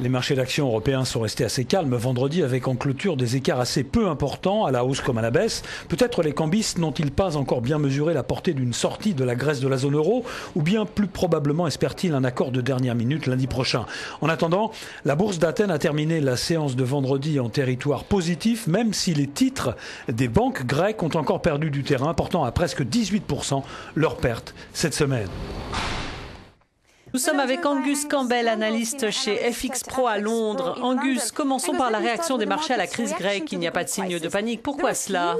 Les marchés d'actions européens sont restés assez calmes vendredi avec en clôture des écarts assez peu importants, à la hausse comme à la baisse. Peut-être les cambistes n'ont-ils pas encore bien mesuré la portée d'une sortie de la Grèce de la zone euro, ou bien plus probablement espèrent-ils un accord de dernière minute lundi prochain. En attendant, la bourse d'Athènes a terminé la séance de vendredi en territoire positif, même si les titres des banques grecques ont encore perdu du terrain, portant à presque 18% leurs pertes cette semaine. Nous sommes avec Angus Campbell, analyste chez FX Pro à Londres. Angus, commençons par la réaction des marchés à la crise grecque. Il n'y a pas de signe de panique. Pourquoi cela?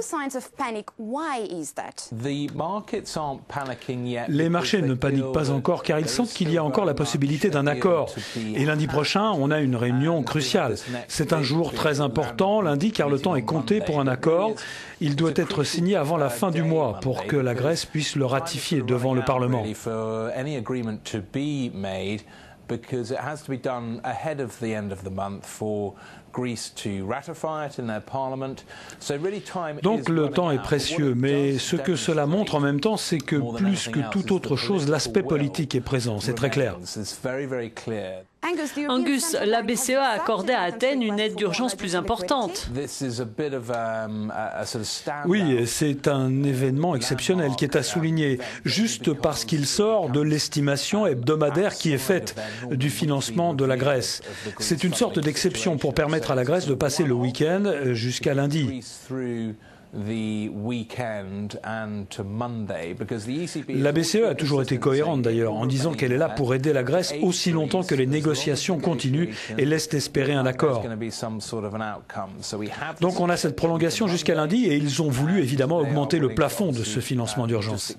Les marchés ne paniquent pas encore car ils sentent qu'il y a encore la possibilité d'un accord. Et lundi prochain, on a une réunion cruciale. C'est un jour très important, lundi, car le temps est compté pour un accord. Il doit être signé avant la fin du mois pour que la Grèce puisse le ratifier devant le Parlement. Made because it has to be done ahead of the end of the month for Greece to ratify it in their parliament. So really time Donc le temps est précieux, mais ce que cela montre en même temps, c'est que plus que toute autre chose, l'aspect politique est présent, c'est très clair. Angus, la BCE a accordé à Athènes une aide d'urgence plus importante. Oui, c'est un événement exceptionnel qui est à souligner, juste parce qu'il sort de l'estimation hebdomadaire qui est faite du financement de la Grèce. C'est une sorte d'exception pour permettre à la Grèce de passer le week-end jusqu'à lundi. La BCE a toujours été cohérente d'ailleurs, en disant qu'elle est là pour aider la Grèce aussi longtemps que les négociations continuent et laissent espérer un accord. Donc on a cette prolongation jusqu'à lundi et ils ont voulu évidemment augmenter le plafond de ce financement d'urgence.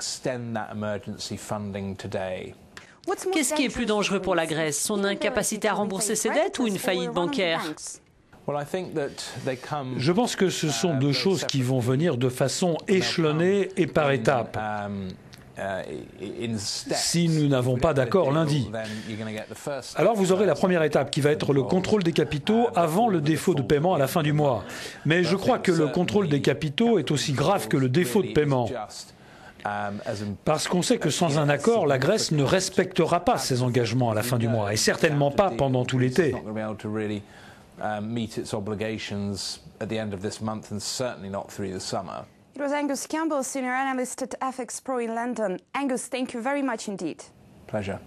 Qu'est-ce qui est plus dangereux pour la Grèce? Son incapacité à rembourser ses dettes ou une faillite bancaire? Je pense que ce sont deux choses qui vont venir de façon échelonnée et par étapes. Si nous n'avons pas d'accord lundi, alors vous aurez la première étape qui va être le contrôle des capitaux avant le défaut de paiement à la fin du mois. Mais je crois que le contrôle des capitaux est aussi grave que le défaut de paiement. Parce qu'on sait que sans un accord, la Grèce ne respectera pas ses engagements à la fin du mois, et certainement pas pendant tout l'été. Meet its obligations at the end of this month and certainly not through the summer. It was Angus Campbell, Senior Analyst at FX Pro in London. Angus, thank you very much indeed. Pleasure.